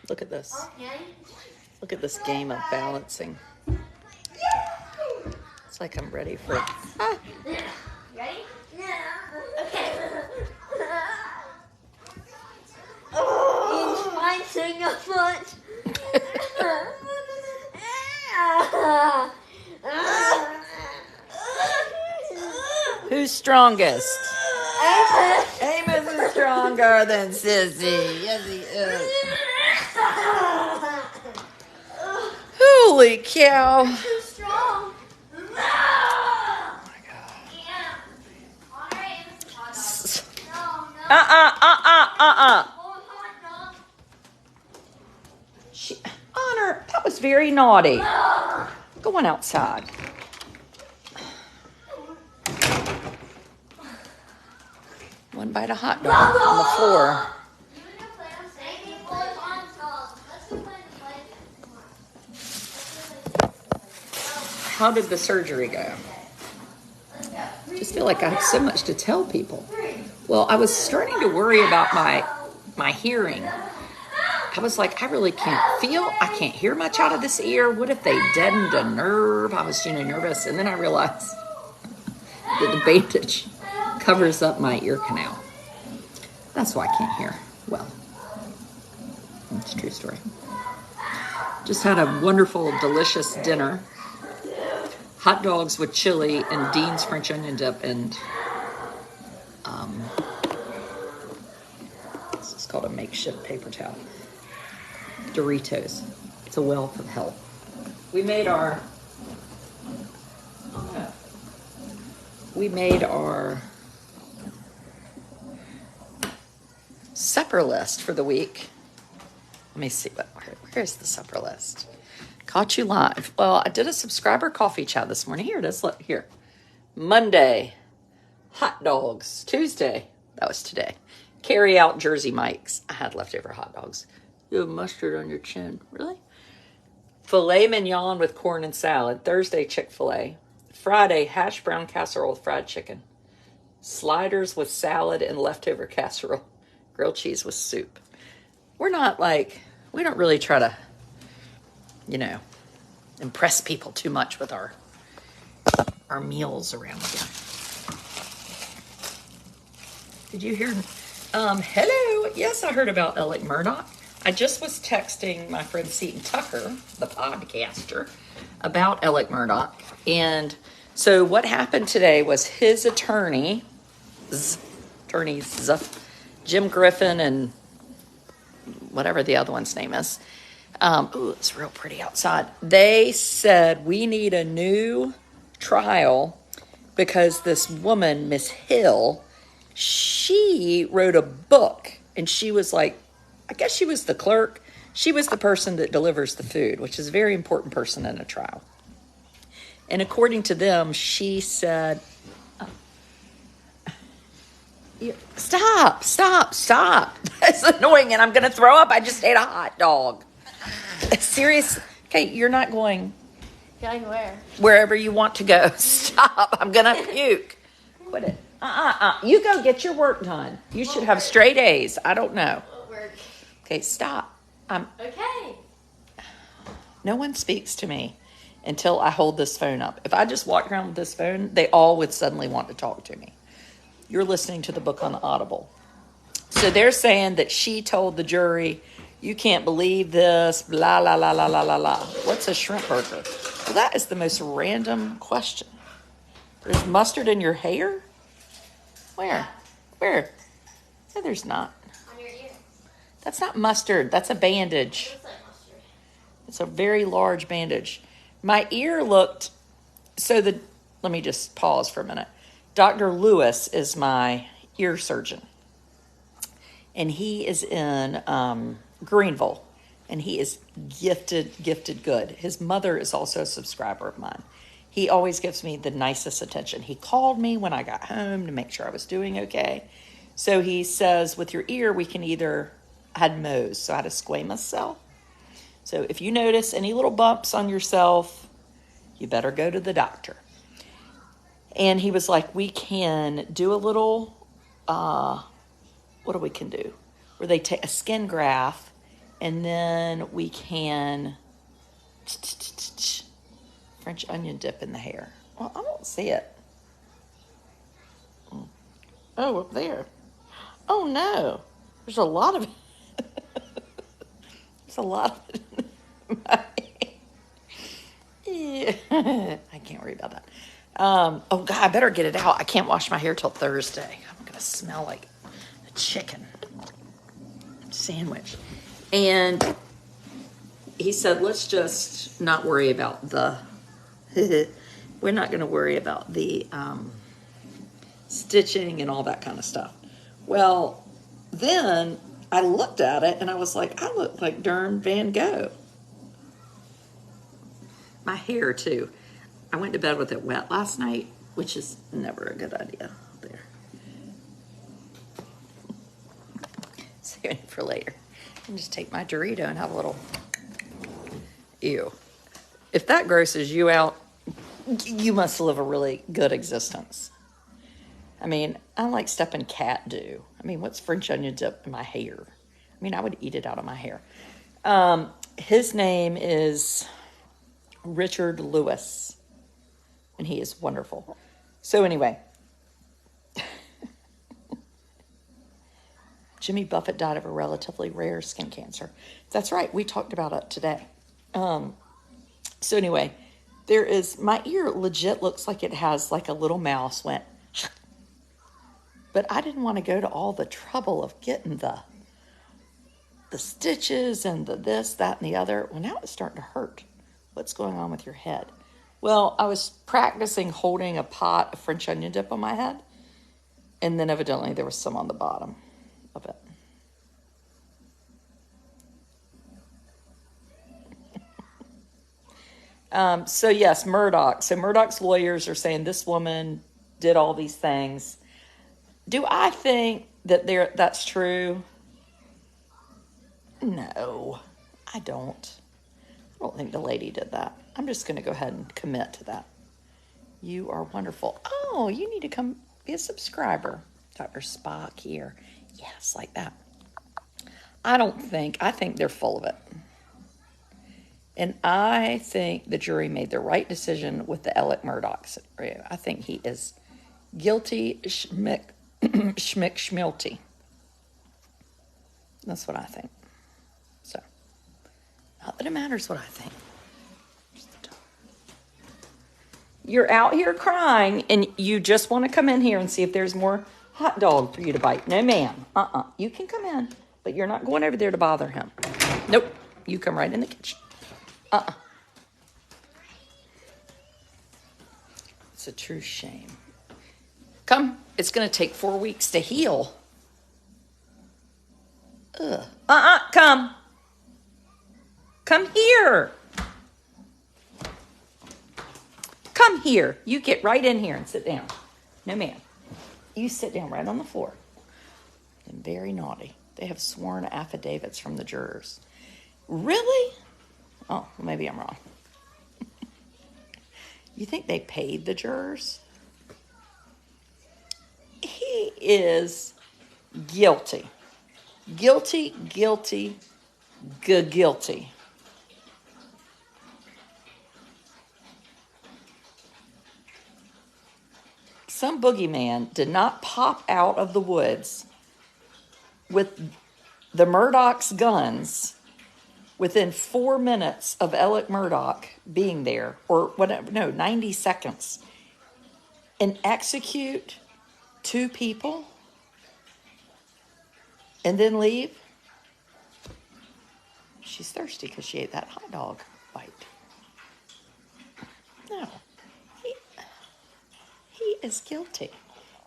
Look at this. Okay. Look at this game of balancing. It's like I'm ready for... Ah. Ready? Yeah. Okay. Oh, trying so much. Who's strongest? Amos. Amos is stronger than Sissy. Yes, he is. Holy cow. Too strong. Oh my God. Yeah. All right, Amos is hot dog. Honor, that was very naughty. Going outside. One bite of hot dog on the floor. How did the surgery go? I just feel like I have so much to tell people. Well, I was starting to worry about my hearing. I was like, I really can't feel. I can't hear much out of this ear. What if they deadened a nerve? I was, nervous. And then I realized that the bandage covers up my ear canal. That's why I can't hear well. It's a true story. Just had a wonderful, delicious dinner. Hot dogs with chili and Dean's French onion dip and this is called a makeshift paper towel. Doritos. It's a wealth of health. We made our supper list for the week. Let me see where's the supper list? Caught you live. Well, I did a subscriber coffee chat this morning. Here it is. Look here. Monday, hot dogs. Tuesday, that was today. Carry out Jersey Mike's. I had leftover hot dogs. You have mustard on your chin. Really? Filet mignon with corn and salad. Thursday, Chick-fil-A. Friday, hash brown casserole with fried chicken. Sliders with salad and leftover casserole. Grilled cheese with soup. We don't really try to, impress people too much with our meals around here. Did you hear? Hello. Yes, I heard about Alec Murdaugh. I just was texting my friend Seton Tucker, the podcaster, about Alec Murdaugh. And so what happened today was his attorneys, Jim Griffin and whatever the other one's name is. It's real pretty outside. They said we need a new trial because this woman, Miss Hill, she wrote a book and she was like, I guess she was the clerk. She was the person that delivers the food, which is a very important person in a trial. And according to them, she said, stop. That's annoying and I'm going to throw up. I just ate a hot dog. Serious. Okay, you're not going. Going where? Wherever you want to go. Stop. I'm going to puke. Quit it. You go get your work done. You should have straight A's. I don't know. Work. Okay, stop. Okay. No one speaks to me until I hold this phone up. If I just walked around with this phone, they all would suddenly want to talk to me. You're listening to the book on Audible. So they're saying that she told the jury, you can't believe this, blah, la, la, la, la, la, la. What's a shrimp burger? Well, that is the most random question. There's mustard in your hair? Where? No, there's not. On your ear. That's not mustard. That's a bandage. Looks like mustard. It's a very large bandage. My ear looked... Let me just pause for a minute. Dr. Lewis is my ear surgeon. And he is in Greenville. And he is gifted good. His mother is also a subscriber of mine. He always gives me the nicest attention. He called me when I got home to make sure I was doing okay. So he says, with your ear, we can either... I had Mohs, so I had a squamous cell. So if you notice any little bumps on yourself, you better go to the doctor. And he was like, we can do a little, what we can do? Where they take a skin graft And then we can French onion dip in the hair. Well, I don't see it. Oh, up there. Oh, no. There's a lot of it. There's a lot of it in my yeah. I can't worry about that. Oh, God, I better get it out. I can't wash my hair till Thursday. I'm going to smell like a chicken sandwich. And he said, let's just not worry about the, we're not going to worry about the stitching and all that kind of stuff. Well, then I looked at it and I was like, I look like darn Van Gogh. My hair, too. I went to bed with it wet last night, which is never a good idea. There. Saving it for later. And just take my Dorito and have a little. Ew. If that grosses you out, you must live a really good existence. I mean, I like stuff in cat do. I mean, what's French onion dip in my hair? I mean, I would eat it out of my hair. His name is Richard Lewis, and he is wonderful. So anyway, Jimmy Buffett died of a relatively rare skin cancer. That's right. We talked about it today. So anyway, there is, my ear legit looks like it has like a little mouse went, but I didn't want to go to all the trouble of getting the stitches and the this, that, and the other. Well, now it's starting to hurt. What's going on with your head? Well, I was practicing holding a pot of French onion dip on my head, and then evidently there was some on the bottom of it. So yes, Murdaugh. So Murdaugh's lawyers are saying this woman did all these things. Do I think that that's true? No, I don't. I don't think the lady did that. I'm just going to go ahead and commit to that. You are wonderful. Oh, you need to come be a subscriber. Dr. Spock here. Yes, like that. I think they're full of it. And I think the jury made the right decision with the Alec Murdaugh scenario. I think he is guilty schmick schmilty. That's what I think. So, not that it matters what I think. You're out here crying and you just want to come in here and see if there's more hot dog for you to bite. No, ma'am. You can come in, but you're not going over there to bother him. Nope. You come right in the kitchen. It's a true shame. Come. It's going to take 4 weeks to heal. Come. Come here. Come here. You get right in here and sit down. No, ma'am. You sit down right on the floor. And very naughty. They have sworn affidavits from the jurors. Really? Oh, maybe I'm wrong. You think they paid the jurors? He is guilty. Guilty. Some boogeyman did not pop out of the woods with the Murdaugh's guns within 4 minutes of Alec Murdaugh being there, or whatever, no, 90 seconds, and execute 2 people and then leave. She's thirsty because she ate that hot dog bite. No. He is guilty.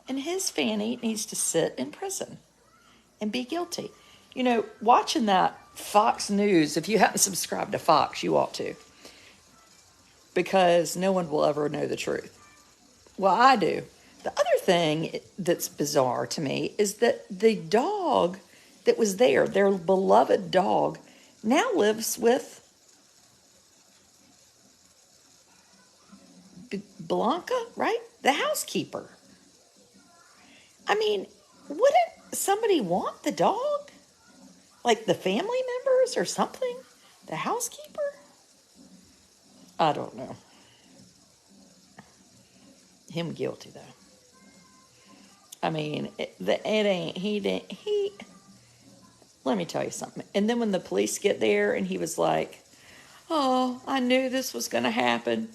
And his fanny needs to sit in prison and be guilty. You know, watching that Fox News, if you haven't subscribed to Fox, you ought to. Because no one will ever know the truth. Well, I do. The other thing that's bizarre to me is that the dog that was there, their beloved dog, now lives with Blanca, right? The housekeeper. I mean, wouldn't somebody want the dog? Like the family members? neighbors or something? The housekeeper? I don't know. Him guilty, though. I mean, let me tell you something. And then when the police get there and he was like, oh, I knew this was going to happen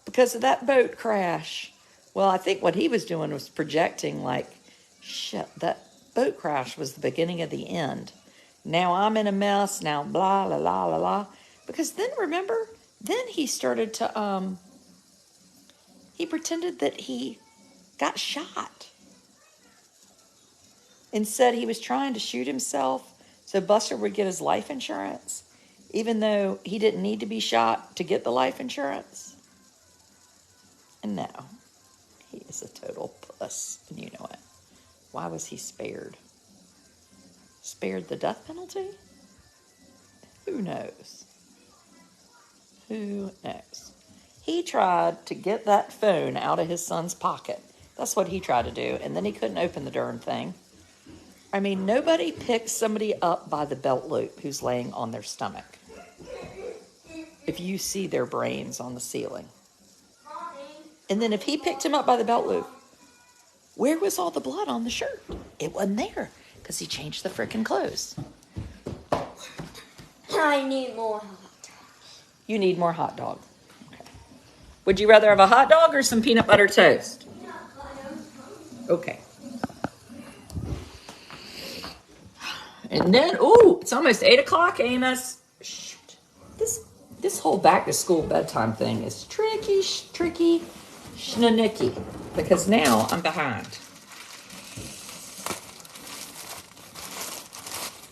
because of that boat crash. Well, I think what he was doing was projecting like, shit, that boat crash was the beginning of the end. Now I'm in a mess. Now blah, la, la, la, la. Because then, remember, then he started to, he pretended that he got shot and said he was trying to shoot himself so Buster would get his life insurance, even though he didn't need to be shot to get the life insurance. And now he is a total puss, and you know it. Why was he spared? Spared the death penalty? Who knows? Who knows? He tried to get that phone out of his son's pocket. That's what he tried to do, and then he couldn't open the darn thing. I mean, nobody picks somebody up by the belt loop who's laying on their stomach. If you see their brains on the ceiling. And then if he picked him up by the belt loop, where was all the blood on the shirt? It wasn't there because he changed the frickin' clothes. I need more hot dogs. You need more hot dog. Okay. Would you rather have a hot dog or some peanut butter toast? Okay. And then, ooh, it's almost 8 o'clock, Amos. Shoot. This whole back to school bedtime thing is tricky, schnanicky, because now I'm behind.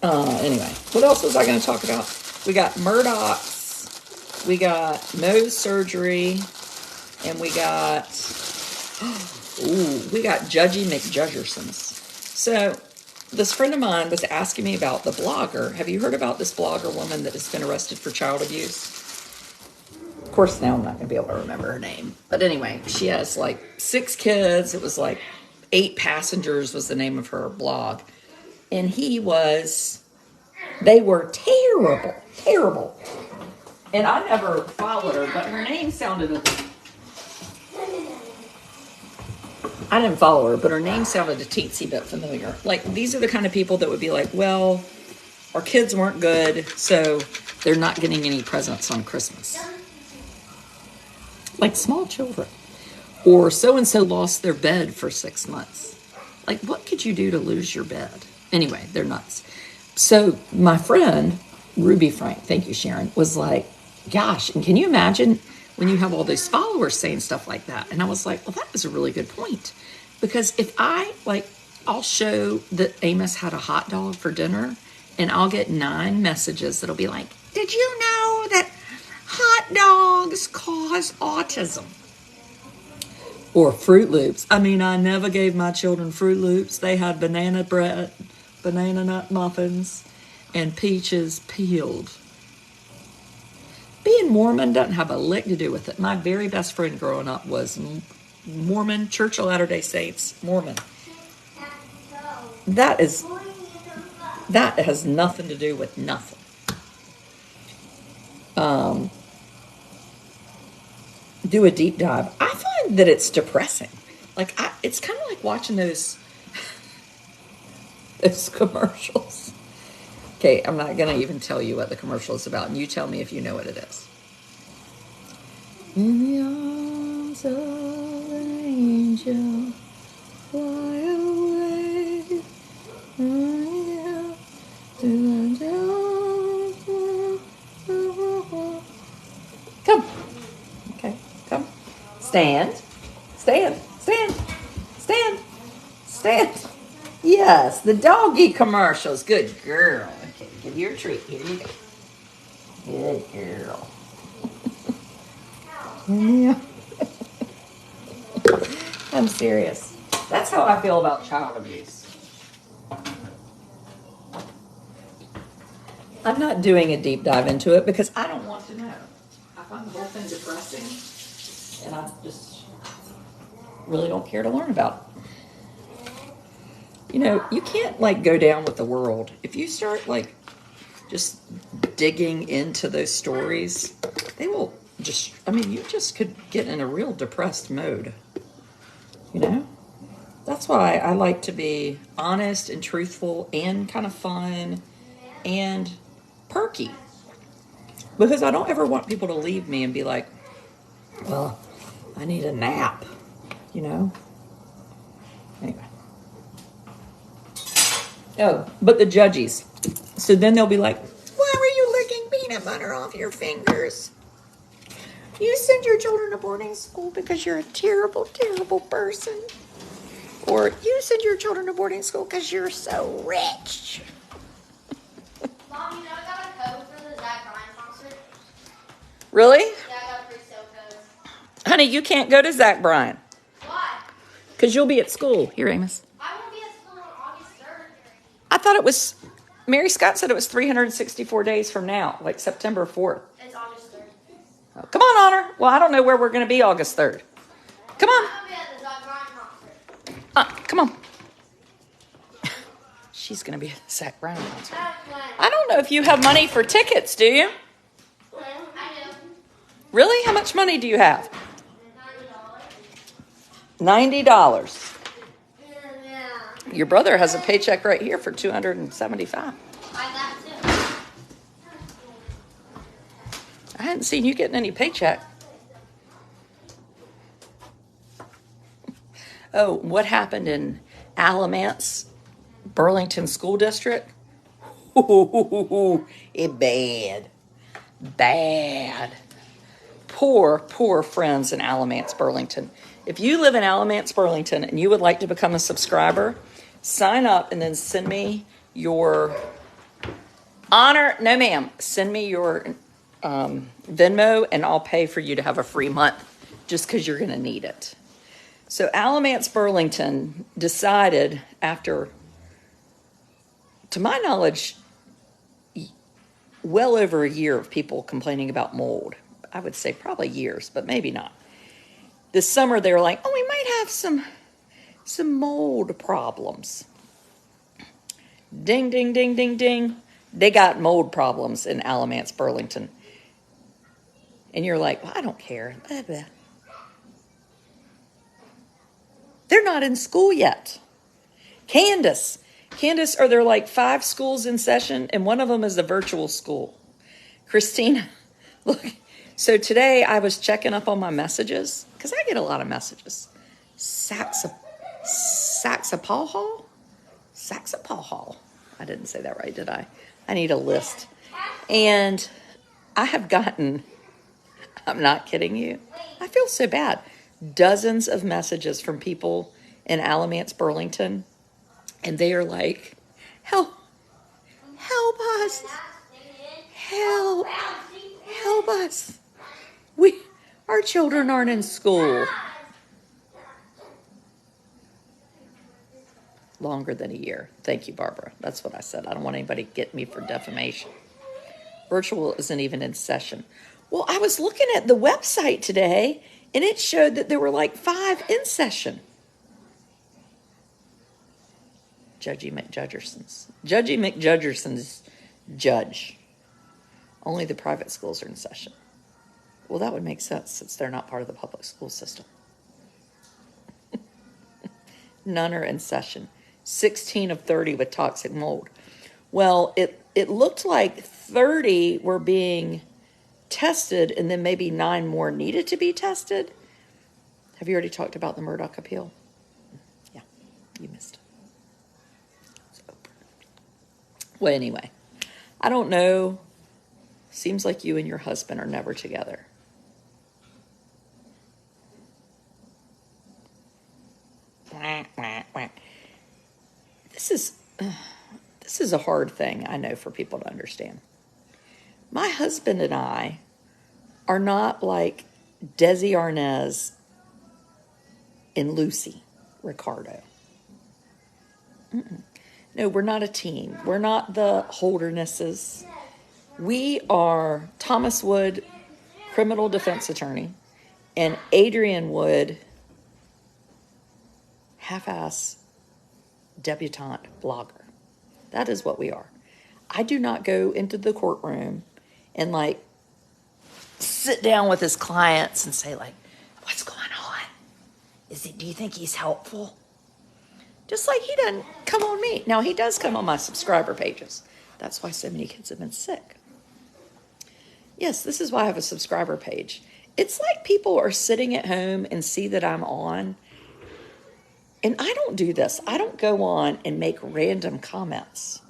Anyway, what else was I going to talk about? We got Murdaugh's, we got Mo's surgery, and we got Judgy McJudgersons. So this friend of mine was asking me about the blogger. Have you heard about this blogger woman that has been arrested for child abuse? Of course, now I'm not going to be able to remember her name. But anyway, she has like 6 kids. It was like 8 Passengers was the name of her blog. And they were terrible. And I never followed her, but her name sounded... I didn't follow her, but her name sounded a teensy bit familiar. Like, these are the kind of people that would be like, well, our kids weren't good, so they're not getting any presents on Christmas. Like small children. Or so-and-so lost their bed for 6 months. Like, what could you do to lose your bed? Anyway, they're nuts. So my friend, Ruby Frank, thank you, Sharon, was like, gosh, and can you imagine when you have all these followers saying stuff like that? And I was like, well, that was a really good point. Because if I'll show that Amos had a hot dog for dinner, and I'll get 9 messages that'll be like, did you know that hot dogs cause autism? Or Fruit Loops. I mean, I never gave my children Fruit Loops. They had banana bread, banana nut muffins, and peaches peeled. Being Mormon doesn't have a lick to do with it. My very best friend growing up was Mormon, Church of Latter-day Saints, Mormon. That has nothing to do with nothing. Do a deep dive. I find that it's depressing. Like, it's kind of like watching those commercials. Okay, I'm not going to even tell you what the commercial is about, and you tell me if you know what it is. In the arms of an angel, fly away. Come. Okay, come. Stand. Yes, the doggy commercials. Good girl. Okay, give you a treat. Here you go. Good girl. Yeah. I'm serious. That's how I feel about child abuse. I'm not doing a deep dive into it because I don't want to know. I find the whole thing depressing, and I just really don't care to learn about it. You know, you can't, like, go down with the world. If you start, like, just digging into those stories, they will just, I mean, you just could get in a real depressed mode, you know? That's why I like to be honest and truthful and kind of fun and perky. Because I don't ever want people to leave me and be like, well, I need a nap, you know? Anyway. Oh, but the Judgies. So then they'll be like, why were you licking peanut butter off your fingers? You send your children to boarding school because you're a terrible, terrible person. Or you send your children to boarding school because you're so rich. Mom, you know I got a code for the Zach Bryan concert? Really? Yeah, I got a free sale code. Honey, you can't go to Zach Bryan. Why? Because you'll be at school. Here, Amos. I won't be at school on August 3rd. I thought it was, Mary Scott said it was 364 days from now, like September 4th. It's August 3rd. Oh, come on, Honor. Well, I don't know where we're going to be August 3rd. Come on. I'm going to be at the Zach Bryan concert. Come on. She's going to be at the Zach Bryan concert. When? I don't know if you have money for tickets, do you? I do. Really? How much money do you have? $90. $90. Yeah. Your brother has a paycheck right here for $275. I got two. I hadn't seen you getting any paycheck. Oh, what happened in Alamance, Burlington School District? Ooh, it bad. Bad. Poor, poor friends in Alamance, Burlington. If you live in Alamance, Burlington, and you would like to become a subscriber, sign up and then send me your honor. No, ma'am. Send me your Venmo, and I'll pay for you to have a free month just because you're going to need it. So Alamance, Burlington decided after, to my knowledge, well over a year of people complaining about mold. I would say probably years, but maybe not. This summer they were like, oh, we might have some mold problems. Ding, ding, ding, ding, ding. They got mold problems in Alamance, Burlington. And you're like, well, I don't care. Blah, blah. They're not in school yet. Candace, are there like 5 schools in session? And one of them is a virtual school. Christina, look. So today I was checking up on my messages because I get a lot of messages. Saxapahal? I didn't say that right, did I? I need a list. And I have gotten, I'm not kidding you, I feel so bad, dozens of messages from people in Alamance, Burlington, and they are like, help us, help us. Our children aren't in school. Longer than a year. Thank you, Barbara. That's what I said. I don't want anybody to get me for defamation. Virtual isn't even in session. Well, I was looking at the website today, and it showed that there were like 5 in session. Judgy McJudgersons. Judgy McJudgersons judge. Only the private schools are in session. Well, that would make sense since they're not part of the public school system. None are in session. 16 of 30 with toxic mold. Well, it looked like 30 were being tested, and then maybe 9 more needed to be tested. Have you already talked about the Murdaugh appeal? Yeah, you missed it. It's over. Well, anyway, I don't know. Seems like you and your husband are never together. This is a hard thing, I know, for people to understand. My husband and I are not like Desi Arnaz and Lucy Ricardo. No, we're not a team. We're not the Holdernesses. We are Thomas Wood, criminal defense attorney, and Adrian Wood, half-ass debutante blogger. That is what we are. I do not go into the courtroom and like sit down with his clients and say like, what's going on? Do you think he's helpful? Just like he doesn't come on me. Now he does come on my subscriber pages. That's why so many kids have been sick. Yes, this is why I have a subscriber page. It's like people are sitting at home and see that I'm on. And I don't do this. I don't go on and make random comments.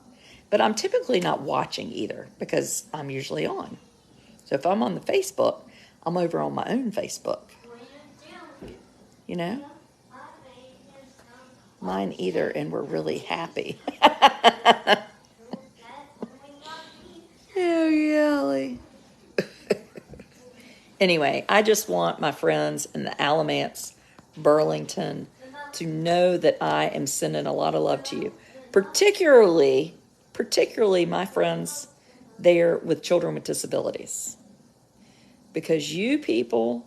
But I'm typically not watching either because I'm usually on. So if I'm on the Facebook, I'm over on my own Facebook. You know? Mine either, and we're really happy. Oh, Yelly. Anyway, I just want my friends in the Alamance, Burlington, to know that I am sending a lot of love to you. Particularly my friends there with children with disabilities. Because you people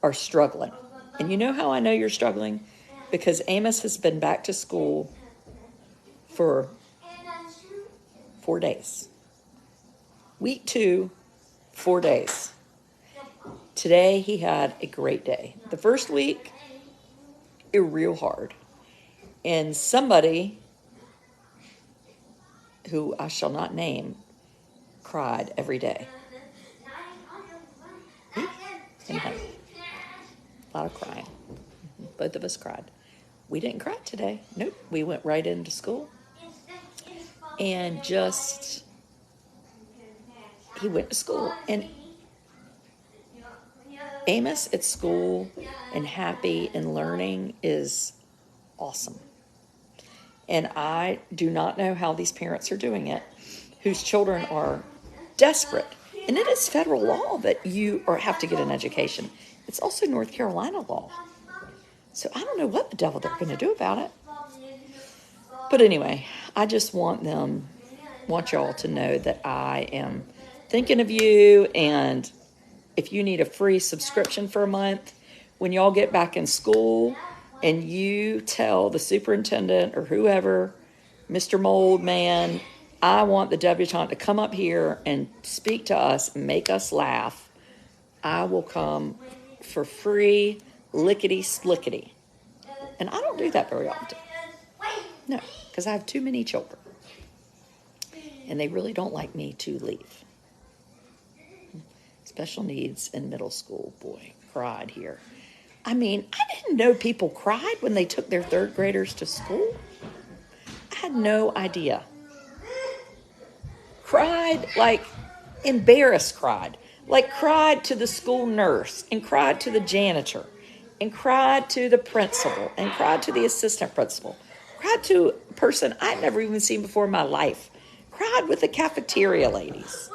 are struggling. And you know how I know you're struggling? Because Amos has been back to school for 4 days. Week 2, 4 days. Today he had a great day. The first week, it was real hard. And somebody who I shall not name cried every day. A lot of crying. Both of us cried. We didn't cry today. Nope. We went right into school. And he went to school. And Amos at school and happy and learning is awesome. And I do not know how these parents are doing it, whose children are desperate. And it is federal law that you have to get an education. It's also North Carolina law. So I don't know what the devil they're going to do about it. But anyway, I just want y'all to know that I am thinking of you. And if you need a free subscription for a month, when y'all get back in school and you tell the superintendent or whoever, Mr. Mold Man, I want the debutante to come up here and speak to us and make us laugh, I will come for free, lickety-splickety. And I don't do that very often. No, because I have too many children. And they really don't like me to leave. Special needs in middle school, boy, cried here. I mean, I didn't know people cried when they took their third graders to school. I had no idea. Cried, like embarrassed cried. Like cried to the school nurse and cried to the janitor and cried to the principal and cried to the assistant principal. Cried to a person I'd never even seen before in my life. Cried with the cafeteria ladies.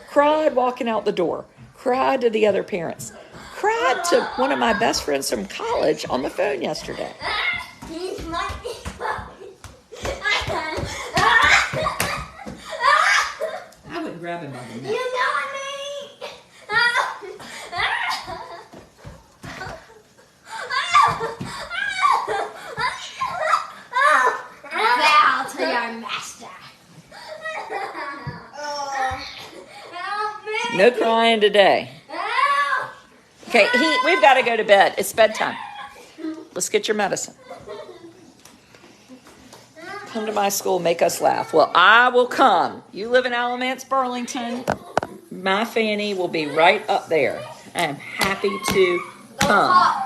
Cried walking out the door. Cried to the other parents. Cried to one of my best friends from college on the phone yesterday. I wouldn't grab him by the neck. You got me! Bow to your master. No crying today. Okay, we've got to go to bed. It's bedtime. Let's get your medicine. Come to my school, make us laugh. Well, I will come. You live in Alamance, Burlington. My Fanny will be right up there. I am happy to come.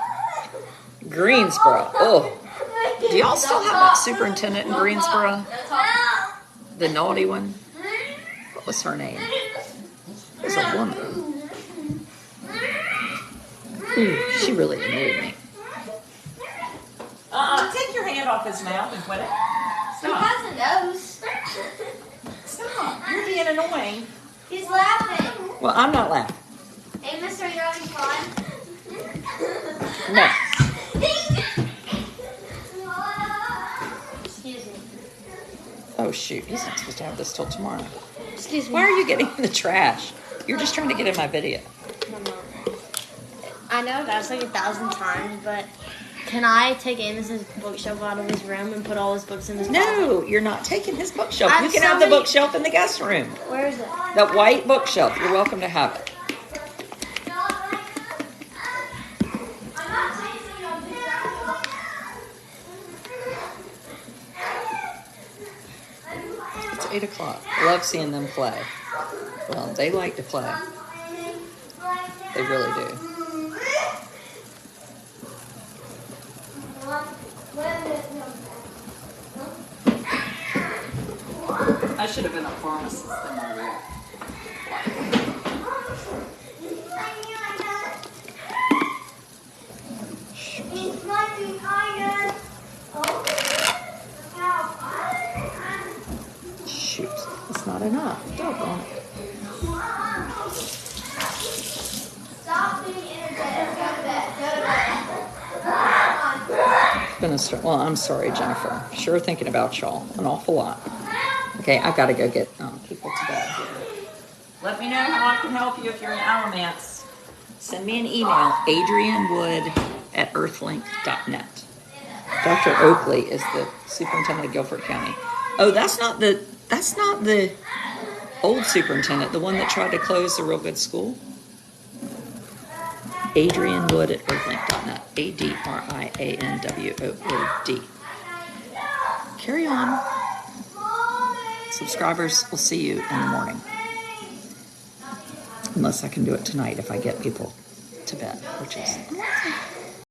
Greensboro. Oh, do y'all still have that superintendent in Greensboro? The naughty one? What was her name? It was a woman. Ooh, she really annoyed me. Take your hand off his mouth and quit it. He has a nose. Stop. You're being annoying. He's laughing. Well, I'm not laughing. Amos, are you having fun? No. Excuse me. Oh, shoot. He's not supposed to have this till tomorrow. Excuse me. Why are you getting in the trash? You're just trying to get in my video. I know that's like 1,000 times, but Can I take Amos's bookshelf out of his room and put all his books in his closet? No, you're not taking his bookshelf. I'm You can have the bookshelf in the guest room. Where is it? The white bookshelf. You're welcome to have it. It's 8 o'clock. I love seeing them play. Well, they like to play. They really do. I should have been a pharmacist in my real life. Shoot, that's not enough. Doggone it. Stop being energetic. Go to bed. Go to bed. Gonna start. Well, I'm sorry, Jennifer. Sure thinking about y'all an awful lot. Okay, I've got to go get people to bed. Let me know how I can help you if you're in Alamance. Send me an email, adrianwood@earthlink.net. Dr. Oakley is the superintendent of Guilford County. Oh, that's not the old superintendent, the one that tried to close the real good school. adrianwood@earthlink.net. ADRIANWOOD. Carry on. Subscribers, we'll see you in the morning. Unless I can do it tonight if I get people to bed, which is unlikely.